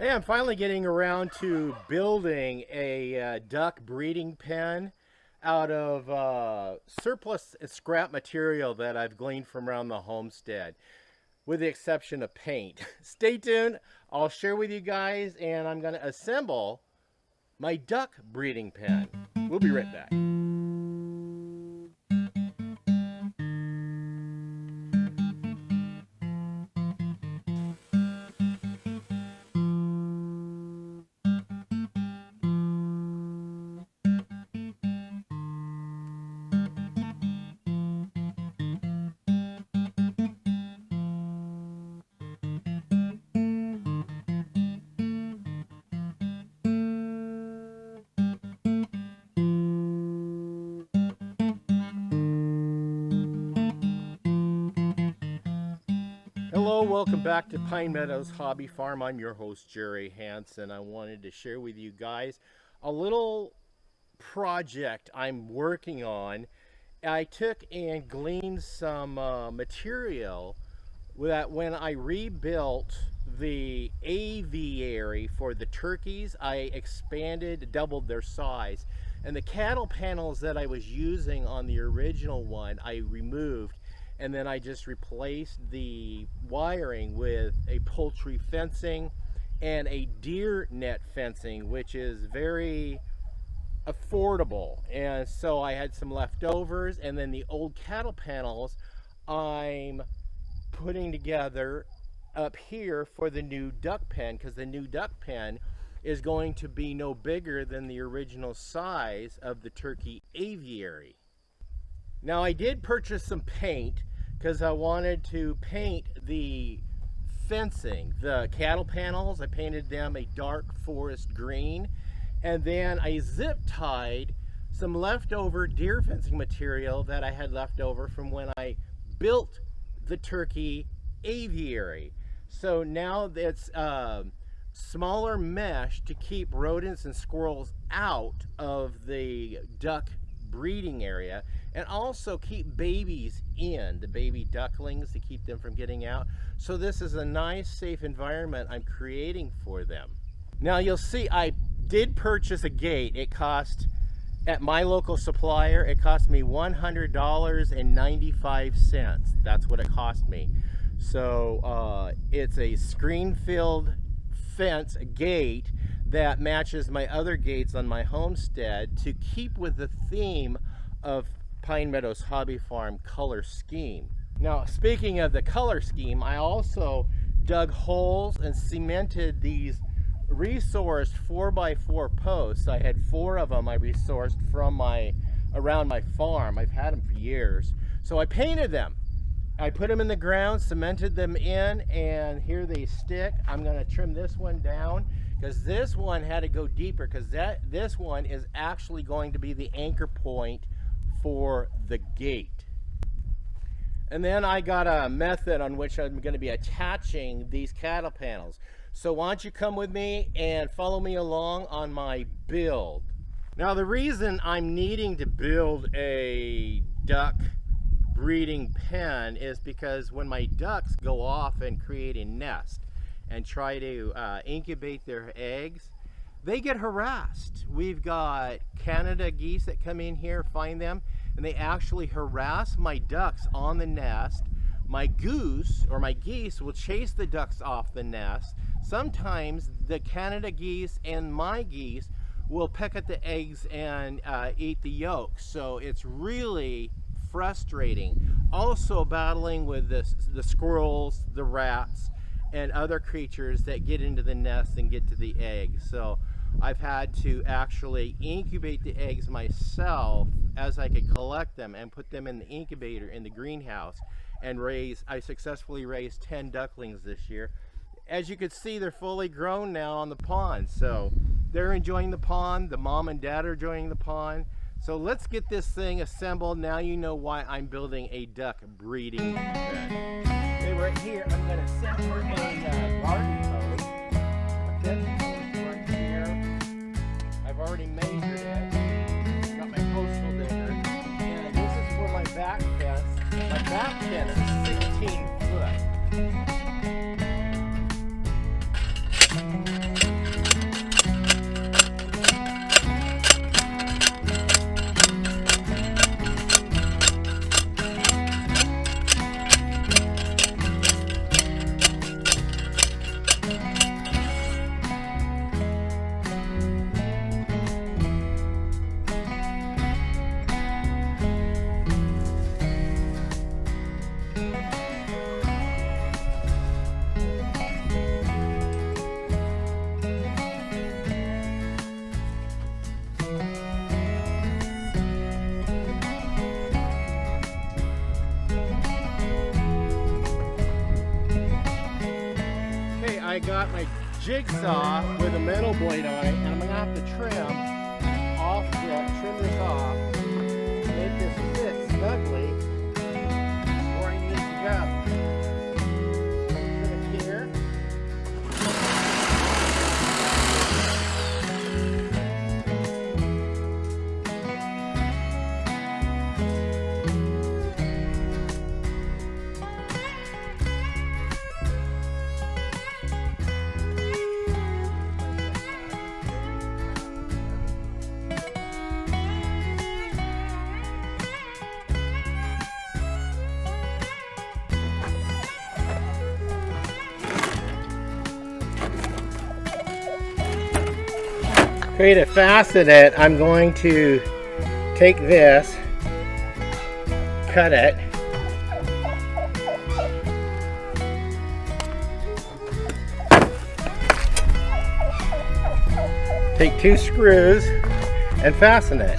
Hey, I'm finally getting around to building a duck breeding pen out of surplus scrap material that I've gleaned from around the homestead, with the exception of paint. Stay tuned. I'll share with you guys, and I'm going to assemble my duck breeding pen. We'll be right back. Hello, welcome back to Pine Meadows Hobby Farm. I'm your host, Jerry Hansen. I wanted to share with you guys a little project I'm working on. I took and gleaned some material that when I rebuilt the aviary for the turkeys, I expanded, doubled their size. And the cattle panels that I was using on the original one, I removed. And then I just replaced the wiring with a poultry fencing and a deer net fencing, which is very affordable. And so I had some leftovers, and then the old cattle panels I'm putting together up here for the new duck pen, because the new duck pen is going to be no bigger than the original size of the turkey aviary. Now, I did purchase some paint because I wanted to paint the fencing. The cattle panels, I painted them a dark forest green, and then I zip tied some leftover deer fencing material that I had left over from when I built the turkey aviary. So now it's smaller mesh to keep rodents and squirrels out of the duck breeding area, and also keep babies in, the baby ducklings, to keep them from getting out. So this is a nice, safe environment I'm creating for them. Now you'll see I did purchase a gate. It cost, at my local supplier, it cost me $100.95. That's what it cost me. So it's a screen-filled fence, a gate, that matches my other gates on my homestead to keep with the theme of Pine Meadows Hobby Farm color scheme. Now, speaking of the color scheme, I also dug holes and cemented these resourced 4x4 posts. I had 4 of them I resourced from around my farm. I've had them for years. So I painted them. I put them in the ground, cemented them in, and here they stick. I'm going to trim this one down because this one had to go deeper, because this one is actually going to be the anchor point for the gate. And then I got a method on which I'm going to be attaching these cattle panels. So why don't you come with me and follow me along on my build. Now, the reason I'm needing to build a duck breeding pen is because when my ducks go off and create a nest and try to incubate their eggs, they get harassed. We've got Canada geese that come in here, find them, and they actually harass my ducks on the nest. My goose or my geese will chase the ducks off the nest. Sometimes the Canada geese and my geese will peck at the eggs and eat the yolks. So it's really frustrating. Also battling with the squirrels, the rats, and other creatures that get into the nest and get to the eggs. So I've had to actually incubate the eggs myself as I could collect them and put them in the incubator in the greenhouse and I successfully raised 10 ducklings this year. As you can see, they're fully grown now on the pond. So they're enjoying the pond. The mom and dad are enjoying the pond. So let's get this thing assembled. Now you know why I'm building a duck breeding pen. Okay, right here, I'm going to set for a garden hose. Put this right here. I've already measured it. Got my postal digger. And this is for my back fence. My back fence is 16 foot. got my jigsaw with a metal blade on it, and I'm gonna have to trim this off, make this fit snugly where I need it to go. Trim it here. Okay, to fasten it, I'm going to take this, cut it, take 2 screws and fasten it.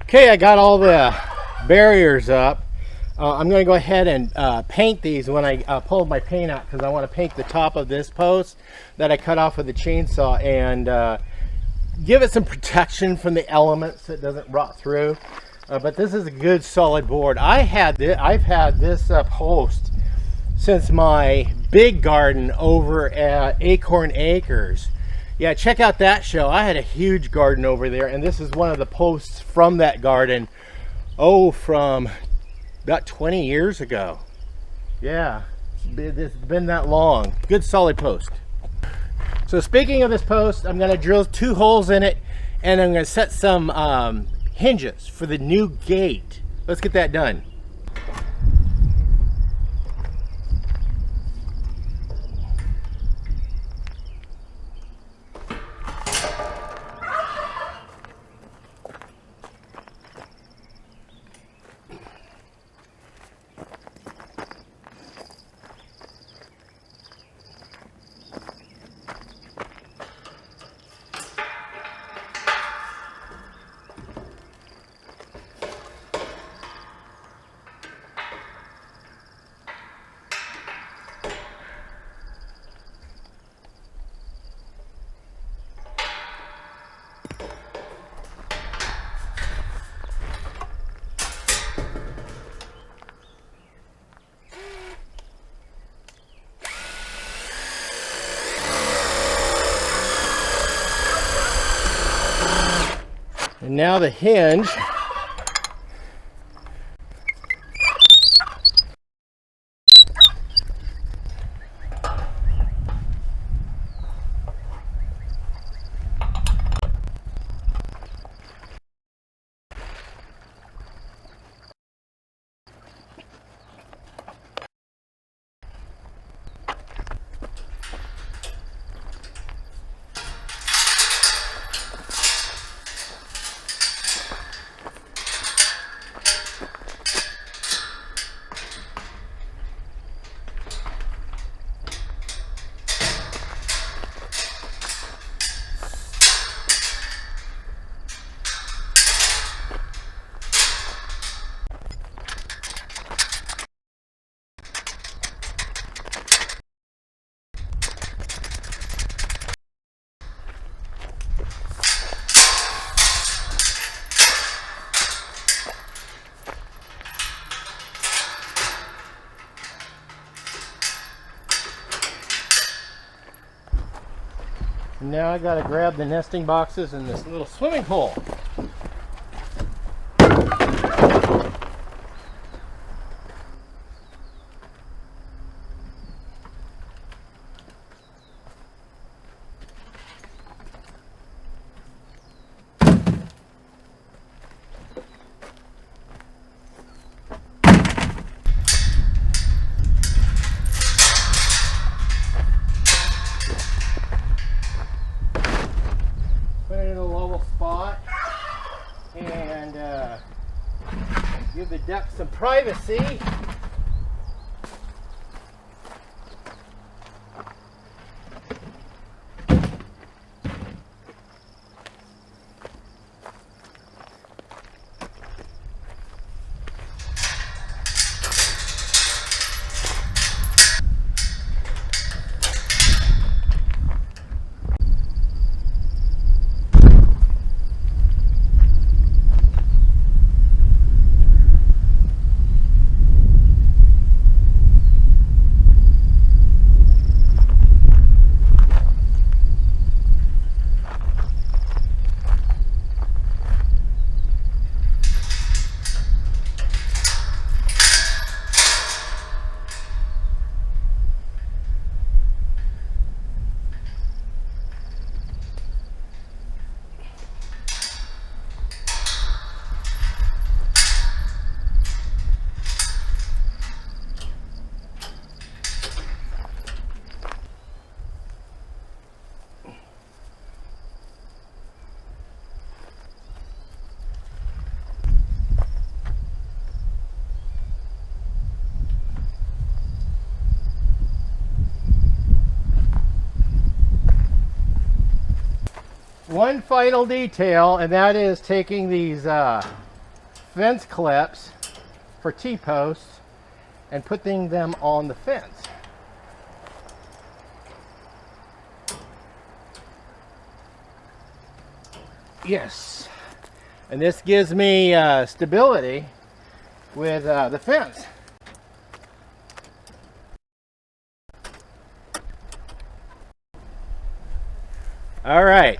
Okay, I got all the barriers up. I'm going to go ahead and paint these when I pull my paint out, because I want to paint the top of this post that I cut off with the chainsaw and give it some protection from the elements so it doesn't rot through. But this is a good solid board. I've had this post since my big garden over at Acorn Acres. Yeah, check out that show. I had a huge garden over there, and this is one of the posts from that garden, from about 20 years ago. Yeah, it's been that long. Good solid post. So speaking of this post, I'm going to drill 2 holes in it, and I'm going to set some hinges for the new gate. Let's get that done. And now the hinge. Now I gotta grab the nesting boxes in this little swimming hole. Give the ducks some privacy. One final detail, and that is taking these fence clips for T-posts and putting them on the fence. Yes, and this gives me stability with the fence. All right.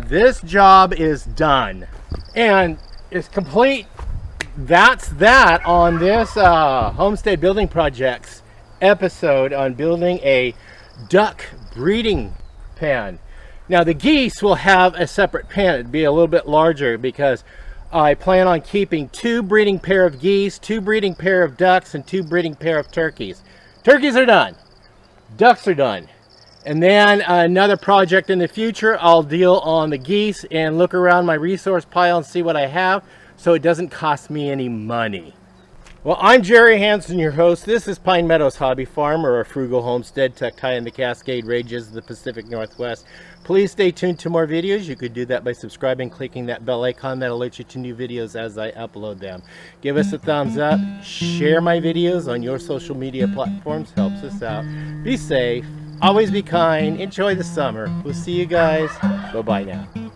This job is done and is complete. That's that on this Homestead building projects episode on building a duck breeding pen. Now the geese will have a separate pen. It'd be a little bit larger because I plan on keeping 2 breeding pair of geese, 2 breeding pair of ducks, and 2 breeding pair of turkeys. Turkeys are done. Ducks are done. And then another project in the future, I'll deal on the geese and look around my resource pile and see what I have so it doesn't cost me any money. Well, I'm Jerry Hansen, your host. This is Pine Meadows Hobby Farm, or a frugal homestead tucked high in the Cascade Ranges of the Pacific Northwest. Please stay tuned to more videos. You could do that by subscribing, clicking that bell icon that alerts you to new videos as I upload them. Give us a thumbs up, share my videos on your social media platforms, helps us out. Be safe, always be kind, enjoy the summer. We'll see you guys. Bye-bye now.